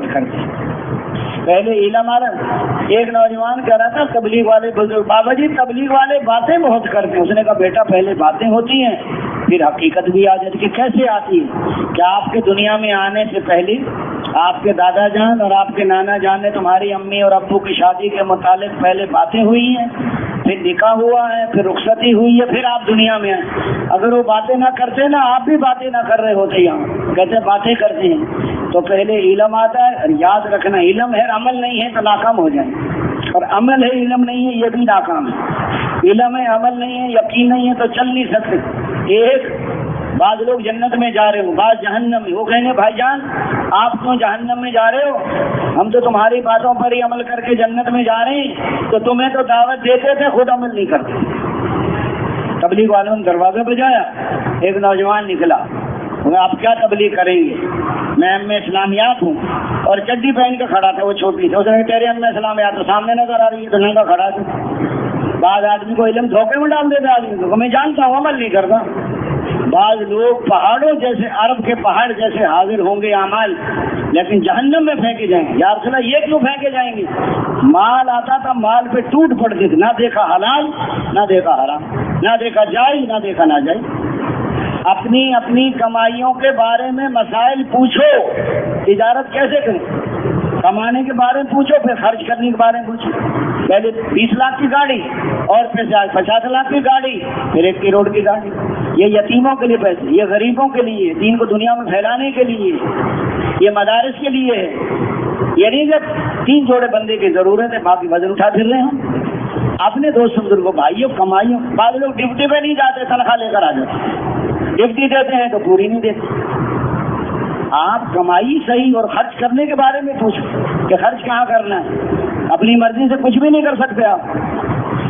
کرتے پہلے علم آ رہا. ایک نوجوان کہہ رہا تھا تبلیغ والے بزرگ بابا جی تبلیغ والے باتیں بہت کرتے ہیں. اس نے کہا بیٹا پہلے باتیں ہوتی ہیں پھر حقیقت بھی آ جاتی ہے. کیسے آتی ہے؟ کیا آپ کے دنیا میں آنے سے پہلے آپ کے دادا جان اور آپ کے نانا جان نے تمہاری امی اور ابو کی شادی کے متعلق پہلے باتیں ہوئی ہیں، پھر نکاح ہوا ہے، پھر رخصتی ہوئی ہے، پھر آپ دنیا میں آئے؟ اگر وہ باتیں نہ کرتے نا آپ بھی باتیں نہ کر رہے ہوتے. یہاں کہتے باتیں کرتے ہیں. تو پہلے علم آتا ہے. اور یاد رکھنا علم ہے عمل نہیں ہے تو ناکام ہو جائیں، اور عمل ہے علم نہیں ہے یہ بھی ناکام ہے. علم ہے عمل نہیں ہے یقین نہیں ہے تو چل نہیں سکتے. ایک بعض لوگ جنت میں جا رہے ہو، بعض جہنم میں. وہ کہیں گے بھائی جان آپ کیوں جہنم میں جا رہے ہو؟ ہم تو تمہاری باتوں پر ہی عمل کر کے جنت میں جا رہے ہیں. تو تمہیں تو دعوت دیتے تھے خود عمل نہیں کرتے. تبلیغ والوں نے دروازہ بجایا. ایک نوجوان نکلا. آپ کیا تبلیغ کریں گے؟ میں ام اسلامیات ہوں. اور چڈی پہن کے کھڑا تھا. وہ چھوٹی تھی. اس نے تیرے ام اسلامیات تو سامنے نظر آ رہی ہے تو ننگا کھڑا تھا. بعض آدمی کو علم دھوکے میں ڈال دیتا آدمی کو. میں جانتا ہوں عمل نہیں کرتا. بعض لوگ پہاڑوں جیسے عرب کے پہاڑ جیسے حاضر ہوں گے اعمال، لیکن جہنم میں پھینکے جائیں گے. یا رسول اللہ یہ کیوں پھینکے جائیں گے؟ مال آتا تھا مال پہ ٹوٹ پڑتی تھی. نہ دیکھا حلال نہ دیکھا حرام، نہ دیکھا جائز نہ دیکھا ناجائز. اپنی اپنی کمائیوں کے بارے میں مسائل پوچھو. تجارت کیسے کریں؟ کمانے کے بارے میں پوچھو، پھر خرچ کرنے کے بارے میں پوچھو. پہلے 20 لاکھ کی گاڑی اور پھر 50 لاکھ کی گاڑی، پھر 1 کروڑ کی گاڑی. یہ یتیموں کے لیے پیسے، یہ غریبوں کے لیے، دین کو دنیا میں پھیلانے کے لیے، یہ مدارس کے لیے ہے. یہ نہیں کہ 3 جوڑے بندے کی ضرورت ہے باقی وزن اٹھا پھر رہے ہیں. اپنے دوست بزرگوں بھائیوں کمائیوں. بعض لوگ ڈیوٹی پہ نہیں جاتے تنخواہ لے کر آ جاتے. ڈیوٹی دیتے ہیں تو پوری نہیں دیتے. آپ کمائی صحیح اور خرچ کرنے کے بارے میں پوچھو کہ خرچ کہاں کرنا ہے. اپنی مرضی سے کچھ بھی نہیں کر سکتے آپ.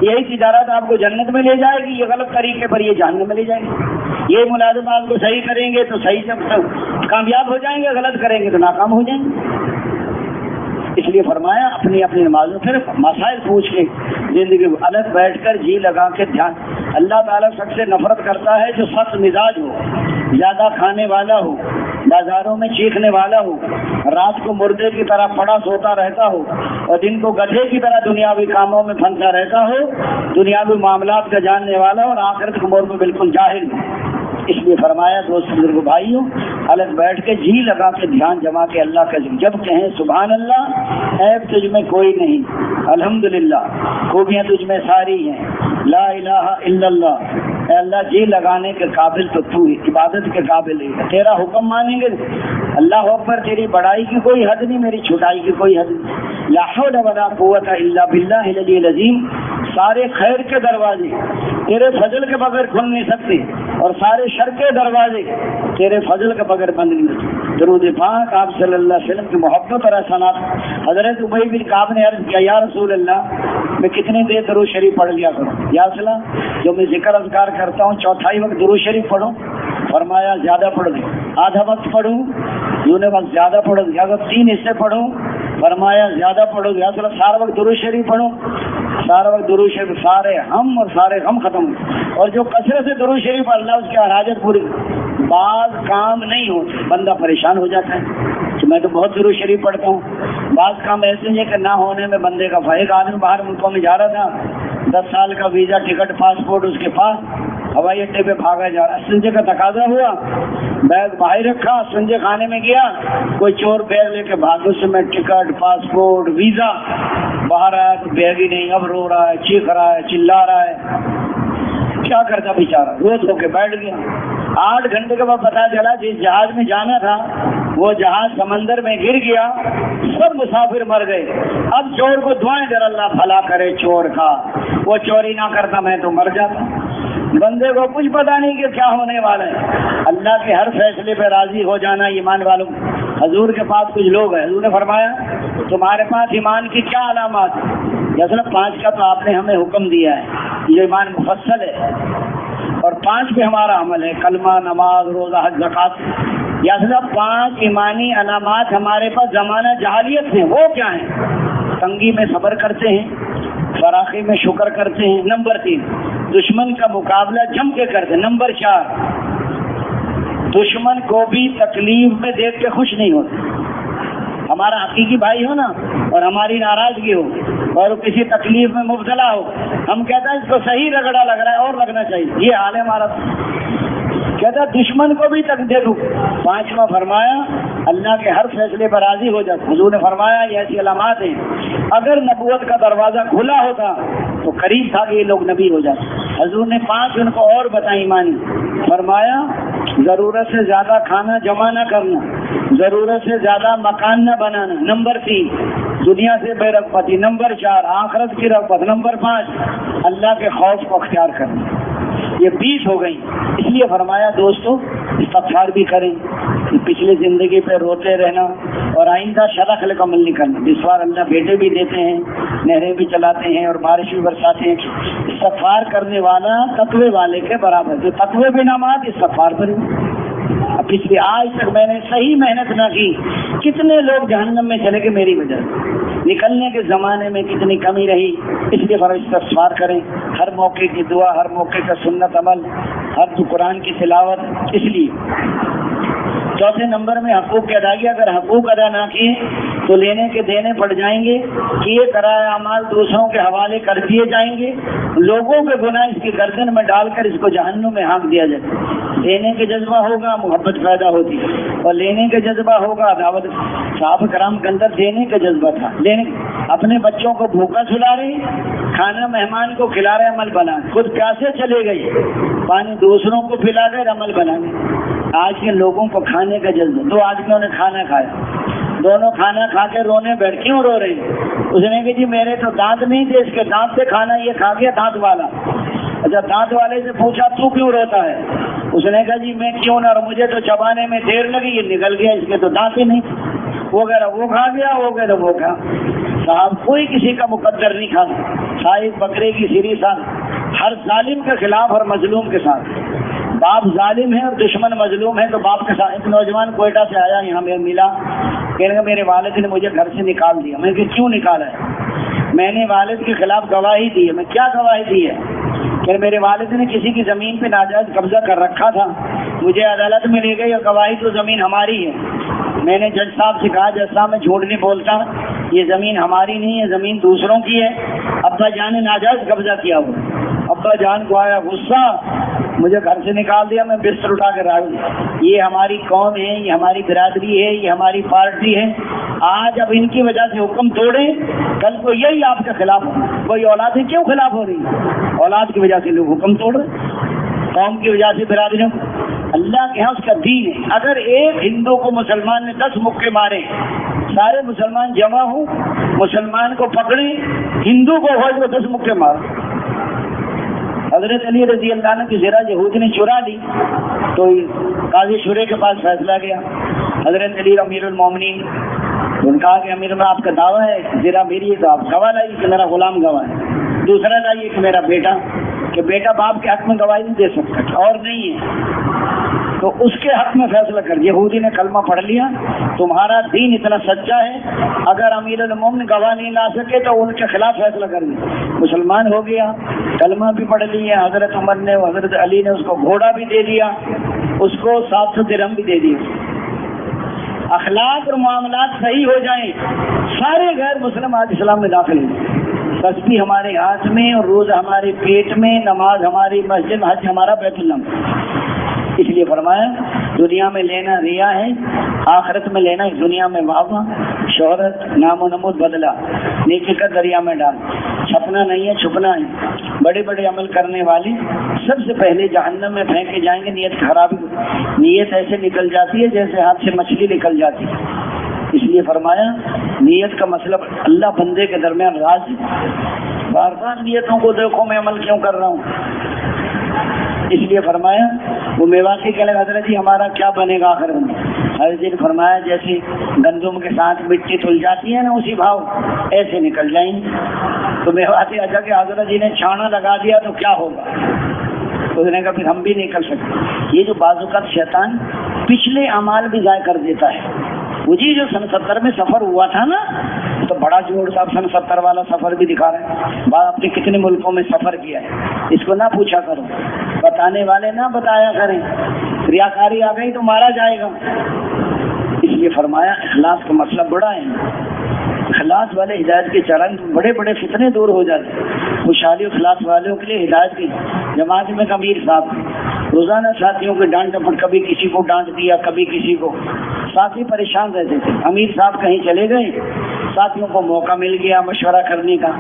یہی تجارت آپ کو جنت میں لے جائے گی، یہ غلط طریقے پر یہ جہنم میں لے جائے گی. یہ ملازمات کو صحیح کریں گے تو صحیح سے کامیاب ہو جائیں گے، غلط کریں گے تو ناکام ہو جائیں گے. اس لیے فرمایا اپنی اپنی نمازوں صرف مسائل پوچھ کے زندگی الگ بیٹھ کر جی لگا کے دھیان. اللہ تعالیٰ سب سے نفرت کرتا ہے جو سخت مزاج ہو، زیادہ کھانے والا ہو، بازاروں میں چیخنے والا ہو، رات کو مردے کی طرح پڑا سوتا رہتا ہو اور دن کو گدھے کی طرح دنیاوی کاموں میں پھنسا رہتا ہو، دنیاوی معاملات کا جاننے والا اور آخرت کے امور میں بالکل جاہل ہو. اس لیے فرمایا دوست بزرگ بھائیوں الگ بیٹھ کے جی لگا کے دھیان جما کے اللہ کا جب کہیں سبحان اللہ، عیب تجھ میں کوئی نہیں، الحمدللہ خوبیاں تجھ میں ساری ہیں، لا الہ الا اللہ، اے اللہ جی لگانے کے قابل تو تو عبادت کے قابل ہے، تیرا حکم مانیں گے. اللہ اکبر، تیری بڑائی کی کوئی حد نہیں، میری چھٹائی کی کوئی حد نہیں. لا حول ولا قوت الا باللہ العلی العظیم. سارے خیر کے دروازے تیرے فضل کے بغیر کھل نہیں سکتے اور سارے شر کے دروازے تیرے فضل کے بغیر بند نہیں ہوتے. درود پاک آپ صلی اللہ علیہ وسلم کی محبت اور احسانات. حضرت ابی بن کعب نے عرض کیا یا رسول اللہ میں کتنی دیر درود شریف پڑھ لیا کروں؟ یا رسول اللہ جو میں ذکر اذکار کرتا ہوں 4 وقت درود شریف پڑھوں؟ فرمایا زیادہ پڑھ دیں. آدھا وقت پڑھوں؟ یوں وقت زیادہ پڑھو. اگر 3 حصے پڑھوں؟ فرمایا زیادہ پڑھو. یا رسول اللہ سارا وقت درود شریف پڑھوں؟ سارا وقت درود شریف، سارے ہم اور سارے غم ختم ہو. اور جو کثرت سے درود شریف اللہ اس کی حاجت پوری. بعض کام نہیں ہوتے بندہ پریشان ہو جاتا ہے کہ میں تو بہت درود شریف پڑھتا ہوں. بعض کام ایسے ہیں کہ نہ ہونے میں بندے کا ایک آدمی باہر ملکوں میں جا رہا تھا، 10 سال کا ویزا ٹکٹ پاسپورٹ اس کے پاس، ہوائی اڈے پہ بھاگا جا رہا. سنجے کا تقاضا ہوا، بیگ باہر رکھا، سنجے کھانے میں گیا، کوئی چور بیگ لے کے بھاگ. اس میں ٹکٹ پاسپورٹ ویزا باہر آیا تو بیگ ہی نہیں. اب رو رہا ہے، چیخ رہا ہے، چلا رہا ہے. کیا کرتا بیچارہ؟ روز ہو کے بیٹھ گیا. 8 گھنٹے کے بعد پتا چلا جس جہاز میں جانا تھا وہ جہاز سمندر میں گر گیا، سب مسافر مر گئے. اب چور کو دعائیں در اللہ بھلا کرے چور کا، وہ چوری نہ کرتا میں تو مر جاتا. بندے کو کچھ پتا نہیں کہ کیا ہونے والا ہے. اللہ کے ہر فیصلے پہ راضی ہو جانا ایمان والوں. حضور کے پاس کچھ لوگ ہیں، حضور نے فرمایا تمہارے پاس ایمان کی کیا علامات ہیں؟ جیسے 5 کا تو آپ نے ہمیں حکم دیا ہے، یہ ایمان مفصل ہے، اور 5 پہ ہمارا عمل ہے، کلمہ، نماز، روزہ، حج، زکات. یا 5 ایمانی علامات ہمارے پاس زمانہ جہالیت ہیں. وہ کیا ہیں؟ تنگی میں صبر کرتے ہیں، فراخی میں شکر کرتے ہیں. نمبر 3 دشمن کا مقابلہ جم کے کرتے ہیں. نمبر 4 دشمن کو بھی تکلیف میں دیکھ کے خوش نہیں ہوتے. ہمارا حقیقی بھائی ہو نا اور ہماری ناراضگی ہو اور کسی تکلیف میں مبتلا ہو، ہم کہتے ہیں اس کو صحیح رگڑا لگ رہا ہے اور لگنا چاہیے، یہ حال ہے ہمارا۔ کہتا دشمن کو بھی تک دے دوں۔ پانچواں فرمایا اللہ کے ہر فیصلے پر راضی ہو جاتا۔ حضور نے فرمایا یہ ایسی علامات ہیں، اگر نبوت کا دروازہ کھلا ہوتا تو قریب تھا کہ یہ لوگ نبی ہو جاتے۔ حضور نے 5 ان کو اور بتائی مانی۔ فرمایا ضرورت سے زیادہ کھانا جمع نہ کرنا، ضرورت سے زیادہ مکان نہ بنانا، نمبر 3 دنیا سے بے رغبتی، نمبر 4 آخرت کی رغبت، نمبر 5 اللہ کے خوف کو اختیار کرنا۔ یہ 20 ہو گئی۔ اس لیے فرمایا دوستو استغفار بھی کریں، پچھلی زندگی پہ روتے رہنا اور آئندہ شرخل کا عمل نہیں کرنا۔ اس بار اللہ بیٹے بھی دیتے ہیں، نہریں بھی چلاتے ہیں اور بارش بھی برساتے ہیں۔ استغفار کرنے والا تقوی والے کے برابر، جو تقوی بھی نہ مات استغفار کرے۔ اب پچھلی آج تک میں نے صحیح محنت نہ کی، کتنے لوگ جہنم میں چلے گئے میری وجہ سے، نکلنے کے زمانے میں کتنی کمی رہی۔ اس لیے استغفار کریں، ہر موقع کی دعا، ہر موقع کا سنت عمل، ہر قرآن کی تلاوت۔ اس لیے چوتھے نمبر میں حقوق کی ادائیگی، اگر حقوق ادا نہ کیے تو لینے کے دینے پڑ جائیں گے، کیے کرائے اعمال دوسروں کے حوالے کر دیے جائیں گے، لوگوں کے گناہ اس کی گردن میں ڈال کر اس کو جہنم میں ہانک دیا جائے۔ دینے کے جذبہ ہوگا محبت پیدا ہوتی اور لینے کے جذبہ ہوگا عداوت۔ صحابہ کرام کے اندر دینے کا جذبہ تھا، لینے اپنے بچوں کو بھوکا سلا رہے، کھانا مہمان کو کھلا رہے، عمل بنا، خود پیاسے چلے گئی، پانی دوسروں کو پلا کر عمل بنانے۔ آج کے لوگوں کو کھانے کا جذبہ، 2 آدمیوں نے کھانا کھایا، دونوں کھانا کھا کے رونے بیٹھ، کیوں رو رہے ہیں؟ اس نے کہا جی میرے تو دانت نہیں تھے، اس کے دانت سے کھانا یہ کھا گیا دانت والا۔ اچھا دانت والے سے پوچھا تو کیوں روتا ہے؟ اس نے کہا جی میں کیوں نہ، مجھے تو چبانے میں دیر لگی، یہ نکل گیا، اس کے تو دانت ہی نہیں، وہ کہہ رہا وہ کھا گیا، وہ کہہ رہا وہ کھا۔ صاحب کوئی کسی کا مقدر نہیں کھا، صاحب بکرے کی سری ساتھ، ہر ظالم کے خلاف اور مظلوم کے ساتھ۔ باپ ظالم ہے اور دشمن مظلوم ہے تو باپ کے ساتھ۔ ایک نوجوان کوئٹہ سے آیا، یہاں میں ملا، کہنے کہ میرے والد نے مجھے گھر سے نکال دیا۔ میں نے کہا کیوں نکالا ہے؟ میں نے والد کے خلاف گواہی دی ہے۔ میں کیا گواہی دی ہے؟ کہ میرے والد نے کسی کی زمین پہ ناجائز قبضہ کر رکھا تھا، مجھے عدالت میں لے گئی اور گواہی تو زمین ہماری ہے۔ میں نے جج صاحب سے کہا جج صاحب میں جھوٹ نہیں بولتا، یہ زمین ہماری نہیں ہے، زمین دوسروں کی ہے، ابا جان نے ناجائز قبضہ کیا ہوا۔ ابا جان کو آیا غصہ، مجھے گھر سے نکال دیا، میں بستر اٹھا کر آ گیا۔ یہ ہماری قوم ہے، یہ ہماری برادری ہے، یہ ہماری پارٹی ہے، آج اب ان کی وجہ سے حکم توڑے، کل کو یہی آپ کے خلاف ہو۔ کوئی اولادیں کیوں خلاف ہو رہی؟ اولاد کی وجہ سے لوگ حکم توڑ رہے، قوم کی وجہ سے برادریوں کو۔ اللہ کے ہاں اس کا دین ہے۔ اگر ایک ہندو کو مسلمان نے 10 مکے مارے، سارے مسلمان جمع ہوں، مسلمان کو پکڑے، ہندو کو ہو 10 مکے مارے۔ حضرت علی رضی اللہ عنہ کی زرہ یہودی نے چرا لی تو قاضی شورے کے پاس فیصلہ گیا۔ حضرت علی امیر المومنین، انہوں نے کہا کہ امیر میں آپ کا دعویٰ ہے زرہ میری ہے تو آپ گواہ لائیے کہ میرا غلام گواہ ہے، دوسرا لائیے کہ میرا بیٹا، کہ بیٹا باپ کے حق میں گواہی نہیں دے سکتا اور نہیں ہے تو اس کے حق میں فیصلہ کر۔ یہودی نے کلمہ پڑھ لیا، تمہارا دین اتنا سچا ہے، اگر امیر المومن گواہ نہیں لا سکے تو ان کے خلاف فیصلہ کر دیا۔ مسلمان ہو گیا، کلمہ بھی پڑھ لیا، حضرت عمر نے حضرت علی نے اس کو گھوڑا بھی دے دیا، اس کو 700 درہم بھی دے دیا۔ اخلاق اور معاملات صحیح ہو جائیں، سارے غیر مسلم آج اسلام میں داخل ہیں۔ تسبیح ہمارے ہاتھ میں اور روزہ ہمارے پیٹ میں، نماز ہماری مسجد، حج ہمارا بیت اللہ میں۔ اس لیے فرمایا دنیا میں لینا ریا ہے، آخرت میں لینا اس دنیا میں واہ شہرت، نام و نمود بدلا، نیکی کا دریا میں ڈال۔ چھپنا نہیں ہے، چھپنا ہے۔ بڑے بڑے عمل کرنے والے سب سے پہلے جہنم میں پھینکے جائیں گے۔ نیت خراب، نیت ایسے نکل جاتی ہے جیسے ہاتھ سے مچھلی نکل جاتی ہے۔ اس لیے فرمایا نیت کا مطلب اللہ بندے کے درمیان راز ہے۔ بار بار نیتوں کو دیکھو میں عمل کیوں کر رہا ہوں، اس لیے فرمایا وہ میواسی کہنے لگا حضرت جی ہمارا کیا بنے گا آخر میں؟ حضرت جی نے فرمایا جیسے گندم کے ساتھ مٹی تل جاتی ہے نا اسی بھاؤ ایسے نکل جائیں گے۔ تو میواسی اچھا کہ حضرت جی نے چھانا لگا دیا تو کیا ہوگا؟ تو اس نے کہا پھر ہم بھی نہیں کر سکتے۔ یہ جو بعض اوقات شیطان پچھلے اعمال بھی ضائع کر دیتا ہے۔ وہ جی جو سن 70 میں سفر ہوا تھا نا تو بڑا جوڑ صاحب سن 70 والا سفر بھی دکھا رہے ہیں، بعد آپ نے کتنے ملکوں میں سفر کیا ہے اس کو نہ پوچھا کرو، بتانے والے نہ بتایا کریں، ریاکاری آ گئی تو مارا جائے گا۔ اس لیے فرمایا اخلاص کا مسئلہ بڑا ہے. اخلاص والے ہدایت کے چرن بڑے بڑے فتنے دور ہو جاتے ہیں. خوشحالی اخلاص والوں کے لیے ہدایت کی جماعت میں امیر صاحب روزانہ ساتھیوں کے ڈانٹ ڈپٹ، کبھی کسی کو ڈانٹ دیا کبھی کسی کو، ساتھی پریشان رہتے تھے. امیر صاحب کہیں چلے گئے، ساتھیوں کو موقع مل گیا مشورہ کرنے کا.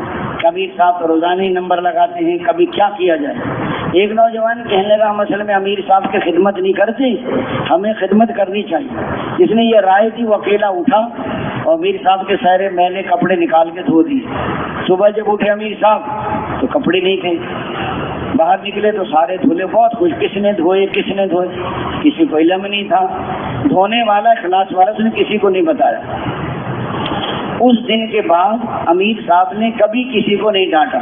امیر صاحب روزانہ ہی نمبر لگاتے ہیں، کبھی کیا کیا جائے. ایک نوجوان کہنے لگا ہم اصل میں امیر صاحب کی خدمت نہیں کرتے، ہمیں خدمت کرنی چاہیے. جس نے یہ رائے دی وہ اکیلا اٹھا اور امیر صاحب کے سارے میلے کپڑے نکال کے دھو دیے. صبح جب اٹھے امیر صاحب تو کپڑے نہیں تھے، باہر نکلے تو سارے دھلے. بہت خوش، کس نے دھوئے کس نے دھوئے، کسی کو علم نہیں تھا. دھونے والا اخلاص والا اس نے کسی کو نہیں بتایا. اس دن کے بعد امیر صاحب نے کبھی کسی کو نہیں ڈانٹا.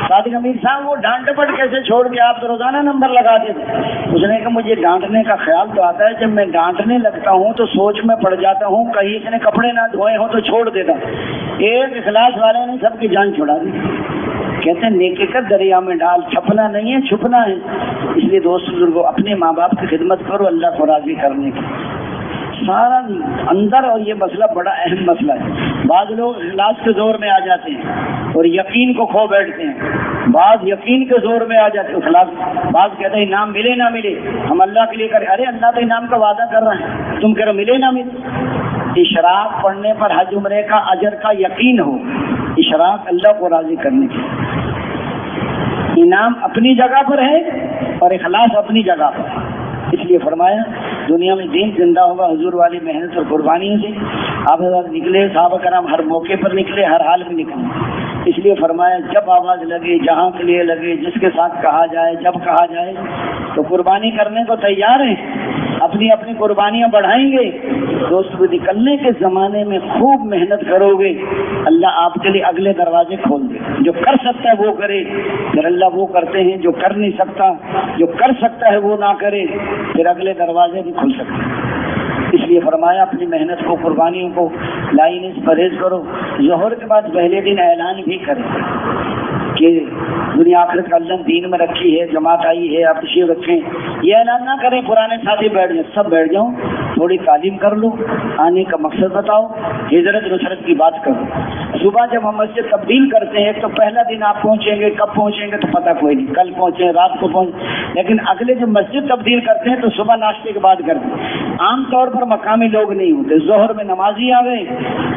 صادق امیر صاحب وہ ڈانٹ ڈپٹ کیسے چھوڑ کے آپ تو روزانہ نمبر لگاتے تھے. اس نے کہا مجھے ڈانٹنے کا خیال تو آتا ہے، جب میں ڈانٹنے لگتا ہوں تو سوچ میں پڑ جاتا ہوں کہیں اس نے کپڑے نہ دھوئے ہوں تو چھوڑ دیتا. ایک اخلاص والے نے سب کی جان چھڑا دی. کہتے ہیں نیکی کر دریا میں ڈال، چھپنا نہیں ہے چھپنا ہے. اس لیے دوست بزرگوں اپنے ماں باپ کی خدمت کرو اللہ کو راضی کرنے کی. سارا اندر، اور یہ مسئلہ بڑا اہم مسئلہ ہے. بعض لوگ اخلاص کے زور میں آ جاتے ہیں اور یقین کو کھو بیٹھتے ہیں. بعض یقین کے زور میں آ جاتے ہیں اخلاص. بعض کہتے ہیں انعام ملے نہ ملے ہم اللہ کے لیے کریں. ارے اللہ تو انعام کا وعدہ کر رہا ہے، تم کہہ رہے ملے نہ ملے. اشراق پڑھنے پر حج عمرے کا اجر کا یقین ہو. اشراق اللہ کو راضی کرنے کی. انعام اپنی جگہ پر ہے اور اخلاص اپنی جگہ پر. اس لیے فرمایا دنیا میں دین زندہ ہوگا حضور والی محنت اور قربانیوں سے. آپ حضرات نکلے، صحابہ کرام ہر موقع پر نکلے، ہر حال میں نکلے. اس لیے فرمایا جب آواز لگے، جہاں کے لیے لگے، جس کے ساتھ کہا جائے، جب کہا جائے تو قربانی کرنے کو تیار ہیں. اپنی اپنی قربانیاں بڑھائیں گے. دوستو نکلنے کے زمانے میں خوب محنت کرو گے، اللہ آپ کے لیے اگلے دروازے کھول دے. جو کر سکتا ہے وہ کرے، پھر اللہ وہ کرتے ہیں. جو کر نہیں سکتا، جو کر سکتا ہے وہ نہ کرے، پھر اگلے دروازے نہیں کھل سکتے. اس لیے فرمایا اپنی محنت کو، قربانیوں کو لائن سے پرہیز کرو. ظہر کے بعد پہلے دن اعلان بھی کریں کہ دنیا آخرت کا اللہ دین میں رکھی ہے، جماعت آئی ہے، آپ تشریف رکھیں. یہ اعلان نہ کریں پرانے ساتھی بیٹھ جائیں. سب بیٹھ جاؤ، تھوڑی تعلیم کر لو، آنے کا مقصد بتاؤ، ہجرت نصرت کی بات کرو. صبح جب ہم مسجد تبدیل کرتے ہیں تو پہلا دن آپ پہنچیں گے، کب پہنچیں گے تو پتہ کوئی نہیں، کل پہنچیں رات کو پہنچ. لیکن اگلے جب مسجد تبدیل کرتے ہیں تو صبح ناشتے کے بعد کرتے ہیں. عام طور پر مقامی لوگ نہیں ہوتے. ظہر میں نمازی آ گئے،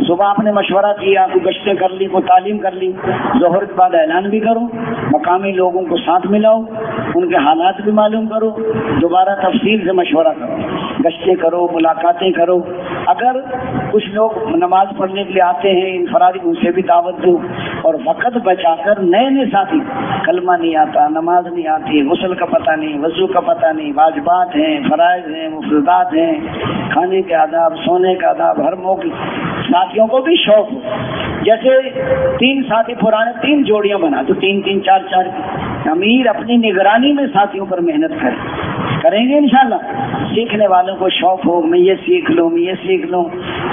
صبح آپ نے مشورہ کیا، کوئی گشتیں کر لی، کوئی تعلیم کر لی. ظہر کے بعد اعلان بھی کرو، مقامی لوگوں کو ساتھ ملاؤ، ان کے حالات بھی معلوم کرو، دوبارہ تفصیل سے مشورہ کرو، گشتیں کرو، ملاقاتیں کرو. اگر کچھ لوگ نماز پڑھنے کے لیے آتے ہیں انفرادی، ان سے بھی دعوت دو. اور وقت بچا کر نئے نئے ساتھی، کلمہ نہیں آتا، نماز نہیں آتی، غسل کا پتہ نہیں، وضو کا پتہ نہیں، واجبات ہیں، فرائض ہیں، مفردات ہیں، کھانے کے آداب، سونے کا آداب، ہر موقع ساتھیوں کو بھی شوق ہو. جیسے 3 ساتھی پرانے 3 جوڑیاں بنا تو 3 3 4 4 امیر اپنی نگرانی میں ساتھیوں پر محنت کریں گے انشاءاللہ. سیکھنے والوں کو شوق ہو، میں یہ سیکھ لوں، میں یہ سیکھ لوں.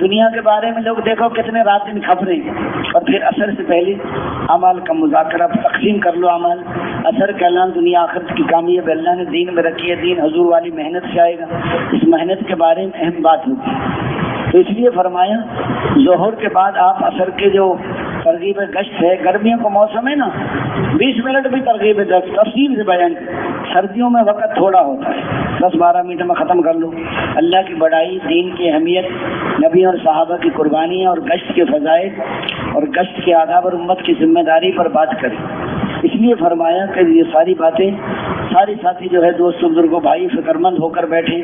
دنیا کے بارے میں لوگ دیکھو کتنے رات دن خبریں، اور پھر اثر سے پہلے اعمال کا مذاکرہ، تقسیم کر لو اعمال. اثر کا اعلان دنیا آخرت کی کامیاب اللہ نے دین میں رکھی ہے. دین حضور والی محنت سے آئے گا. اس محنت کے بارے میں اہم بات ہوتی ہے. تو اس لیے فرمایا ظہر کے بعد آپ اثر کے جو ترغیب گشت ہے، گرمیوں کا موسم ہے نا، 20 منٹ بھی ترغیب گشت تفصیل سے بیان. سردیوں میں وقت تھوڑا ہوتا ہے، 10-12 منٹ میں ختم کر لو. اللہ کی بڑائی، دین کی اہمیت، نبی اور صحابہ کی قربانیاں اور گشت کے فضائل اور گشت کے آداب اور امت کی ذمہ داری پر بات کریں. اس لیے فرمایا کہ یہ ساری باتیں سارے ساتھی جو ہے دوست بزرگوں بھائی فکر مند ہو کر بیٹھے.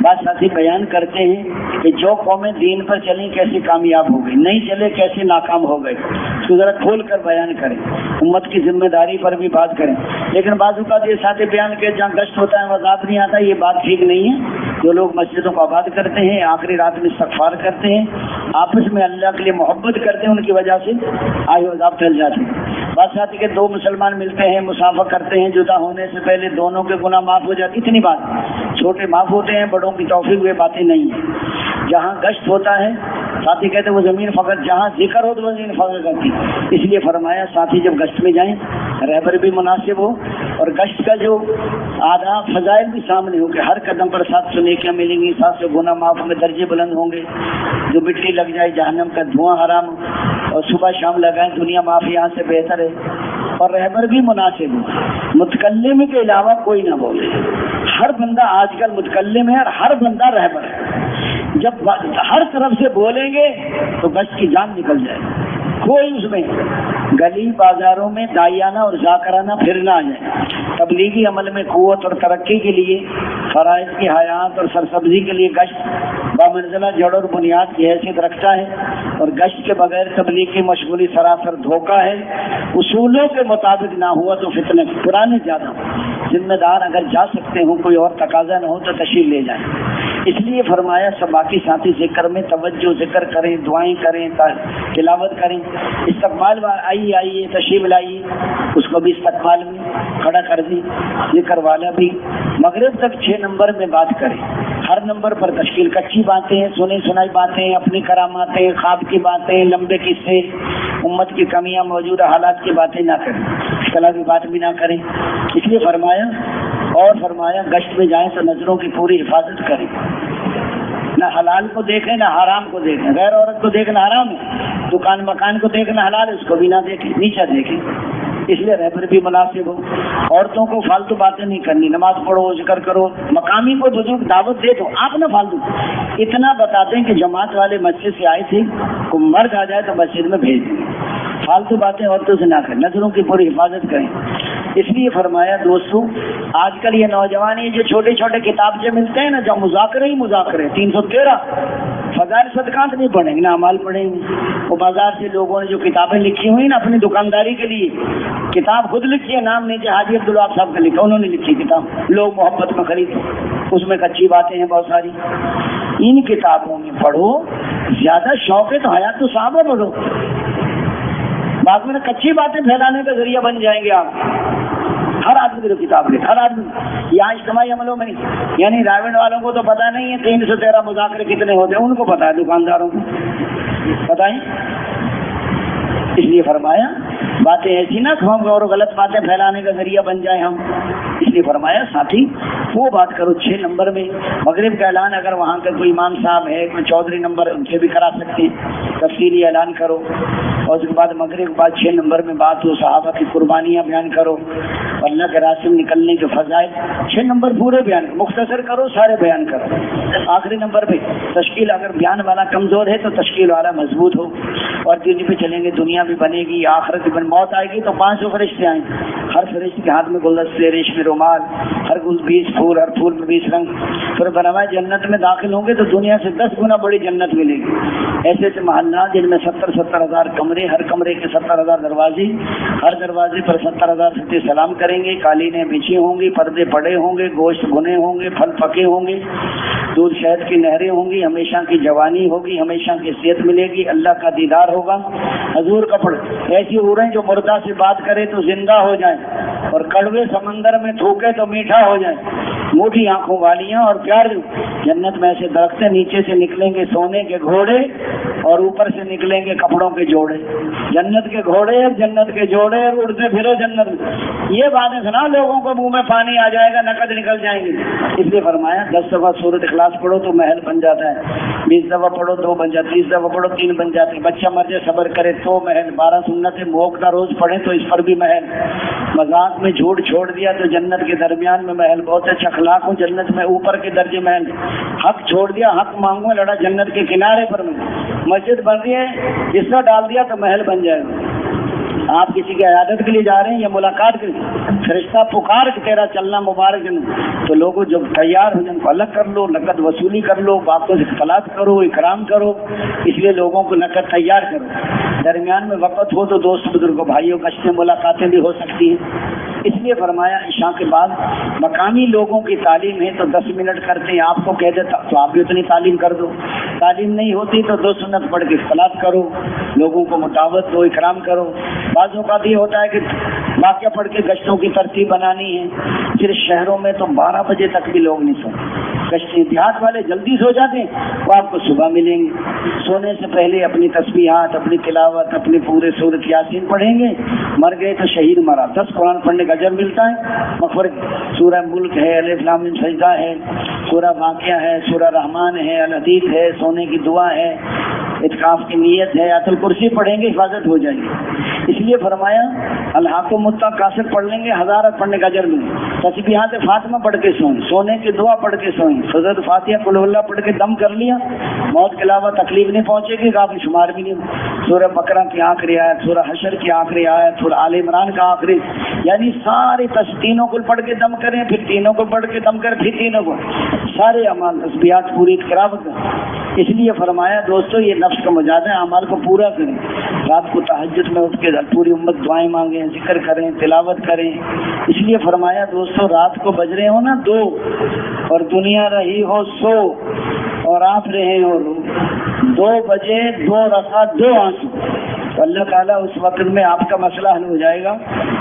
بعض ساتھی بیان کرتے ہیں کہ جو قومیں دین پر چلیں کیسے کامیاب ہو گئی، نہیں چلے کیسے ناکام ہو گئے. تو ذرا کھول کر بیان کریں، امت کی ذمہ داری پر بھی بات کریں. لیکن بعض اوقات یہ ساتھی بیان کے جہاں گشت ہوتا ہے وضاحت نہیں آتا، یہ بات ٹھیک نہیں ہے. جو لوگ مسجدوں کو آباد کرتے ہیں، آخری رات میں استغفار کرتے ہیں، آپس میں اللہ کے لیے محبت کرتے ہیں، ان کی وجہ سے آئے عذاب ٹل جاتے ہیں. بعض ساتھی کے 2 مسلمان ملتے ہیں، مسافہ کرتے ہیں، جدا ہونے سے پہلے دونوں کے گناہ معاف ہو جاتے. اتنی بات، چھوٹے معاف ہوتے ہیں، بڑوں کی توفیق ہوئے باتیں نہیں ہیں. جہاں گشت ہوتا ہے ساتھی کہتے ہیں وہ زمین فقط، جہاں ذکر ہو تو وہ زمین فقط کرتی. اس لیے فرمایا ساتھی جب گشت میں جائیں رہبر بھی مناسب ہو، اور گشت کا جو آداب فضائل بھی سامنے ہوں گے. ہر قدم پر 700 نیکیاں ملیں گی, 700 گناہ معاف ہوں گے, درجے بلند ہوں گے. جو مٹی لگ جائے جہنم کا دھواں حرام, اور صبح شام لگائیں دنیا معاف یہاں سے بہتر ہے. اور رہبر بھی مناسب ہو, متکلم کے علاوہ کوئی نہ بولے. ہر بندہ آج کل متکلم ہے اور ہر بندہ رہبر ہے. جب ہر طرف سے بولیں گے تو گشت کی جان نکل جائے. کوئی اس میں گلی بازاروں میں دائیانہ اور ذاکرانہ پھرنا آ جائے. تبلیغی عمل میں قوت اور ترقی کے لیے فرائض کی حیات اور سرسبزی کے لیے گشت بامنزلہ جڑ اور بنیاد کی حیثیت رکھتا ہے. اور گشت کے بغیر تبلیغ کی مشغولی سراسر دھوکہ ہے. اصولوں کے مطابق نہ ہوا تو فتنے پرانے زیادہ. ذمہ دار اگر جا سکتے ہوں, کوئی اور تقاضا نہ ہو تو تشریف لے جائیں. اس لیے فرمایا سب باقی ساتھی ذکر میں توجہ, ذکر کریں, دعائیں کریں, تلاوت کریں. استقبال آئیے تشریف لائیے, اس کو بھی استقبال میں کھڑا کر دی. ذکر والا بھی مغرب تک 6 نمبر میں بات کرے. ہر نمبر پر تشکیل کچی باتیں, سنی سنائی باتیں, اپنی کراماتیں, خواب کی باتیں, لمبے قصے, امت کی کمیاں, موجودہ حالات کی باتیں نہ کریں. اختلافی بات بھی نہ کریں. اس لیے فرمایا گشت میں جائیں تو نظروں کی پوری حفاظت کریں. نہ حلال کو دیکھیں نہ حرام کو دیکھیں. غیر عورت کو دیکھنا حرام ہے, دکان مکان کو دیکھنا حلال ہے, اس کو بھی نہ دیکھیں, نیچا دیکھیں. اس لیے رہبر بھی مناسب ہو. عورتوں کو فالتو باتیں نہیں کرنی. نماز پڑھو, ذکر کرو. مقامی کو بزرگ دعوت دے دو, آپ نہ فالتو. اتنا بتا دیں کہ جماعت والے مسجد سے آئے تھے, کوئی مرد آ جائے تو مسجد میں بھیج دیں. فالتو باتیں عورتوں سے نہ کریں. نظروں کی پوری حفاظت کریں. اس لیے فرمایا دوستو, آج کل یہ نوجوان یہ جو چھوٹے چھوٹے کتابچے ملتے ہیں نا, جو مذاکرے 313 فضائل صدقات نہیں پڑھیں گے نہ اعمال پڑھیں گے. وہ بازار سے لوگوں نے جو کتابیں لکھی ہوئی نا اپنی دکانداری کے لیے, کتاب خود لکھی ہے, نام نیچے حاجی عبدالوہاب صاحب کا لکھا, انہوں نے لکھی کتاب, لوگ محبت میں خریدے. اس میں کچی باتیں ہیں بہت ساری. ان کتابوں میں پڑھو, زیادہ شوق ہے تو حیات الصحابہ پڑھو. بعد میں کچی باتیں پھیلانے کا ذریعہ بن جائیں گے آپ. ہر آدمی کو کتاب لکھ, ہر آدمی. یہاں اجتماعی عملوں میں نہیں, یعنی راوند والوں کو تو پتہ نہیں ہے 313 مذاکرے کتنے ہوتے ہیں, ان کو پتہ ہے, دکانداروں کو بتائیں. اس لیے فرمایا باتیں ایسی نہ کھاؤں اور غلط باتیں پھیلانے کا ذریعہ بن جائیں ہم. اس لیے فرمایا ساتھی وہ بات کرو 6 نمبر میں. مغرب کا اعلان اگر وہاں کا کوئی امام صاحب ہے, کوئی چودھری نمبر, ان سے بھی کرا سکتے ہیں, تفصیلی اعلان کرو. اور اس کے بعد مغرب کے بعد 6 نمبر میں بات ہو, صحابہ کی قربانیاں بیان کرو, اللہ کے راستے میں نکلنے کے فضائل. 6 نمبر پورے بیان, مختصر کرو, سارے بیان کرو. آخری نمبر پہ تشکیل, اگر بیان والا کمزور ہے تو تشکیل والا مضبوط ہو. اور دین پہ چلیں گے, دنیا بھی بنے گی, آخرت بھی موت آئے گی تو 500 فرشتے آئیں گے. ہر فرشتے کے ہاتھ میں گلدستے, ریشمی رومال, ہر گل 20 پھول, ہر پھول میں 20 رنگ. پھر بنوائے جنت میں داخل ہوں گے تو دنیا سے 10 گنا بڑی جنت ملے گی. ایسے ایسے محلات جن میں 70 ہزار کمرے, ہر کمرے کے 70,000 دروازے, ہر دروازے پر 70,000 سچے سلام کریں گے. قالینیں بچھی ہوں گی, پردے پڑے ہوں گے, گوشت بھنے ہوں گے, پھل پکے ہوں گے, دودھ شہد کی نہریں ہوں گی, ہمیشہ کی جوانی ہوگی, ہمیشہ کی صحت ملے گی, اللہ کا دیدار ہوگا. حضور کا پڑھ ایسی عورتیں جو مردہ سے بات کرے تو زندہ ہو جائیں, اور کڑوے سمندر میں تھوکے تو میٹھا ہو جائیں. موٹی آنکھوں والیاں اور پیار. جنت میں ایسے درخت نیچے سے نکلیں گے سونے کے گھوڑے, اور اوپر سے نکلیں گے کپڑوں کے جوڑے. جنت کے گھوڑے, جنت کے جوڑے, اور اڑتے پھرو جنت میں. یہ باتیں سنا, لوگوں کو منہ میں پانی آ جائے گا, نقد نکل جائیں گے. اس لیے فرمایا 10 دفعہ سورۃ اخلاص پڑھو تو محل بن جاتا ہے, 20 دفعہ پڑھو 2 بن جاتے, 30 دفعہ پڑھو 3 بن جاتے. بچہ مر جائے صبر کرے تو محل. 12 سنتیں موقع کا روز پڑھیں تو اس پر بھی محل. مذاق میں جھوٹ چھوڑ دیا تو جنت کے درمیان میں محل. بہت اچھا اخلاق ہوں جنت میں اوپر کے درجے محل. حق چھوڑ دیا, حق مانگو لڑا جنت کے کنارے پر محل. مسجد بن رہی ہے, جس میں ڈال دیا تو محل بن جائے گا. آپ کسی کی عیادت کے لیے جا رہے ہیں یا ملاقات کے لیے, فرشتہ پکار کے تیرا چلنا مبارک تو لوگوں جو تیار ہو جن کو الگ کر لو, نقد وصولی کر لو, باپوں سے اختلاط کرو, اکرام کرو. اس لیے لوگوں کو نقد تیار کرو. درمیان میں وقت ہو تو دوست بزرگوں بھائیوں گشتیں ملاقاتیں بھی ہو سکتی ہیں. اس لیے فرمایا عشاء کے بعد مقامی لوگوں کی تعلیم ہے تو 10 منٹ کرتے ہیں. آپ کو کہہ دیتا تو آپ بھی اتنی تعلیم کر دو. تعلیم نہیں ہوتی تو 2 سنت پڑھ کے اختلاط کرو, لوگوں کو مداوت دو, اکرام کرو. بعض اوقات یہ ہوتا ہے کہ واقعہ پڑھ کے گشتوں کی ترتیب بنانی ہے. پھر شہروں میں تو 12 بجے تک بھی لوگ نہیں سوتے. گشتی دیہات والے جلدی سو جاتے ہیں, وہ آپ کو صبح ملیں گے. سونے سے پہلے اپنی تسبیحات, اپنی تلاوت, اپنی پورے سورۃ یاسین پڑھیں گے. مر گئے تو شہید مرا, 10 قرآن پڑھنے کا اجر ملتا ہے. مغفرت سورہ ملک ہے, الف لام میم سجدہ ہے, سورہ واقعہ ہے, سورہ رحمان ہے, الحدید ہے, سونے کی دعا ہے, اعتکاف کی نیت ہے, آیت الکرسی پڑھیں گے, حفاظت ہو جائے گی. اس لیے فرمایا الحاق متقاصر پڑھ لیں گے, ہزارت پڑھنے کا اجر ملے. تسبیحات فاطمہ پڑھ کے سوئیں, سونے کی دعا پڑھ کے سوئیں, حضرت فاتحہ قل اللہ پڑھ کے دم کر لیا, موت کے علاوہ تکلیف نہیں پہنچے گی, کافی شمار بھی نہیں. سورہ بقرہ کی آخری آیت, سورہ حشر کی آخری آیت, سورہ آل عمران کا آخری, یعنی سارے تینوں کو پڑھ کے دم کریں, پھر تینوں کو پڑھ کے دم کریں, پھر تینوں کو, سارے اعمال تسبیحات پوری تلاوت کریں. اس لیے فرمایا دوستو یہ نفس کا مجاہدہ ہے, اعمال کو پورا کریں. رات کو تہجد میں اٹھ کے پوری امت دعائیں مانگیں, ذکر کریں, تلاوت کریں. اس لیے فرمایا دوستو رات کو بج رہے ہو نا 2 اور دنیا رہی ہو 100 اور آپ رہے ہو 2 بجے 2 رکعت 2 آنسو, تو اللہ تعالیٰ اس وقت میں آپ کا مسئلہ حل ہو جائے گا.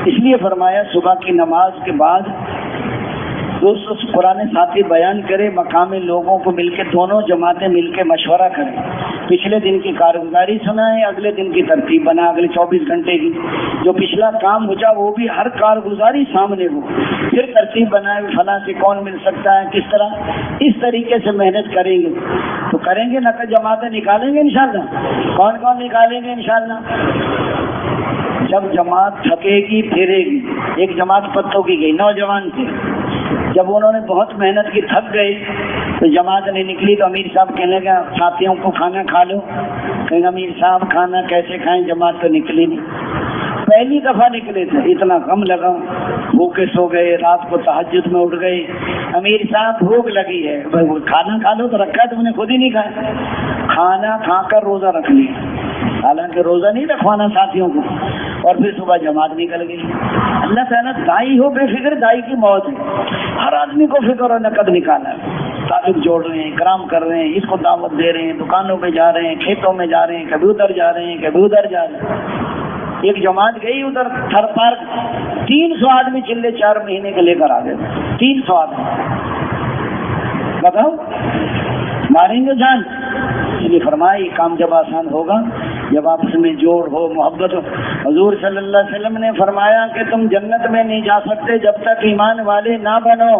اس لیے فرمایا صبح کی نماز کے بعد دوستو قرآن ساتھی بیان کرے, مقامی لوگوں کو مل کے, دونوں جماعتیں مل کے مشورہ کریں, پچھلے دن کی کارگزاری سنائیں, اگلے دن کی ترتیب بنا, اگلے 24 گھنٹے کی جو پچھلا کام ہو جائے وہ بھی ہر کارگزاری سامنے ہو, پھر ترتیب بنائیں, فلاں سے کون مل سکتا ہے, کس طرح, اس طریقے سے محنت کریں گے تو کریں گے. نہ کہ جماعتیں نکالیں گے انشاءاللہ. کون کون نکالیں گے انشاءاللہ؟ جب جماعت تھکے گی پھرے گی. ایک جماعت پتوں کی گئی, نوجوان تھے, جب انہوں نے بہت محنت کی تھک گئے تو جماعت نہیں نکلی, تو امیر صاحب کہنے لگا ساتھیوں کو کھانا کھا لو. کہیں امیر صاحب کھانا کیسے کھائیں, جماعت تو نکلی نہیں. پہلی دفعہ نکلے تھے, اتنا غم لگا, بھوکے سو گئے, رات کو تہجد میں اٹھ گئے. امیر صاحب بھوک لگی ہے, کھانا کھا لو, تو رکھا ہے تم نے خود ہی نہیں کھایا. کھانا کھا کر روزہ رکھ لیا, حالانکہ روزہ نہیں رکھوانا ساتھیوں کو, اور پھر صبح جماعت نکل گئی. اللہ تعالیٰ دائی ہو بے فکر, دائی کی موت ہے. ہر آدمی کو فکر اور نقد نکالا ہے, تعلق جوڑ رہے ہیں, کرام کر رہے ہیں, اس کو دعوت دے رہے ہیں, دکانوں پہ جا رہے ہیں, کھیتوں میں جا رہے ہیں, کبھی ادھر جا رہے ہیں, کبھی ادھر جا رہے ہیں. ایک جماعت گئی ادھر تھر پارک, 300 آدمی چلے 4 مہینے کے لے کر آ گئے. 300 آدمی, بتاؤ ماریں گے جان. اس لیے فرمایا یہ کام جب آسان ہوگا جب آپس میں جوڑ ہو, محبت ہو. حضور صلی اللہ علیہ وسلم نے فرمایا کہ تم جنت میں نہیں جا سکتے جب تک ایمان والے نہ بنو,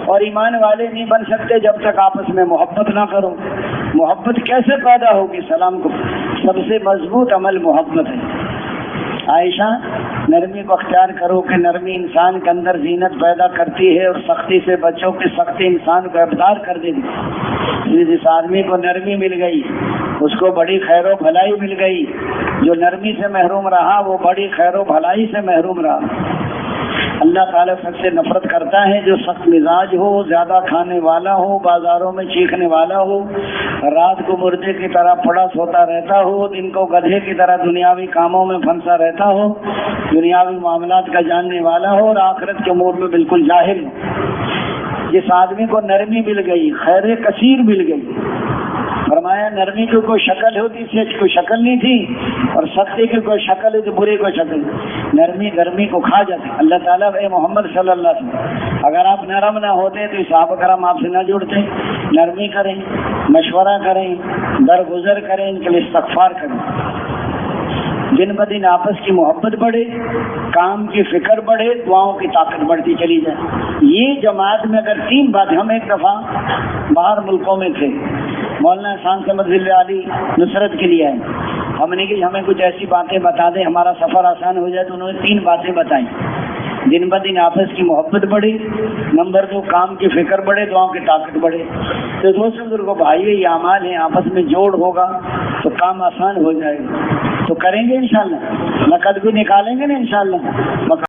اور ایمان والے نہیں بن سکتے جب تک آپس میں محبت نہ کرو. محبت کیسے پیدا ہوگی؟ سلام کو سب سے مضبوط عمل محبت ہے. عائشہ, نرمی کو اختیار کرو کہ نرمی انسان کے اندر زینت پیدا کرتی ہے, اور سختی سے بچو کہ سختی انسان کو ابتار کر دے گی. جس آدمی کو نرمی مل گئی اس کو بڑی خیر و بھلائی مل گئی, جو نرمی سے محروم رہا وہ بڑی خیر و بھلائی سے محروم رہا. اللہ تعالیٰ سب سے نفرت کرتا ہے جو سخت مزاج ہو, زیادہ کھانے والا ہو, بازاروں میں چیخنے والا ہو, رات کو مردے کی طرح پڑا سوتا رہتا ہو, دن کو گدھے کی طرح دنیاوی کاموں میں پھنسا رہتا ہو, دنیاوی معاملات کا جاننے والا ہو, اور آخرت کے امور میں بالکل جاہل ہو. جس آدمی کو نرمی مل گئی, خیر کثیر مل گئی. فرمایا نرمی کی کوئی شکل ہوتی, سچ کوئی شکل نہیں تھی, اور سختی کی کوئی شکل ہے تو برے کوئی شکل. نرمی گرمی کو کھا جاتی. اللہ تعالیٰ اے محمد صلی اللہ علیہ وسلم, اگر آپ نرم نہ ہوتے تو صحابہ کرام آپ سے نہ جڑتے. نرمی کریں, مشورہ کریں, درگزر کریں, ان کے لیے استغفار کریں. دن بدن آپس کی محبت بڑھے, کام کی فکر بڑھے, دعاؤں کی طاقت بڑھتی چلی جائے. یہ جماعت میں اگر 3 باتیں, ہم ایک دفعہ باہر ملکوں میں تھے, مولانا احسان صمد علی نصرت کے لیے آئے. ہم نے کہ ہمیں کچھ ایسی باتیں بتا دیں ہمارا سفر آسان ہو جائے, تو انہوں نے 3 باتیں بتائیں. دن بدن آپس کی محبت بڑھے, نمبر 2 کام کی فکر بڑھے, دعاؤں کی طاقت بڑھے. تو دوستوں بزرگوں بھائی یہ اعمال ہیں, آپس میں جوڑ ہوگا تو کام آسان ہو جائے گا. تو کریں گے انشاءاللہ, نقد بھی نکالیں گے نا انشاءاللہ.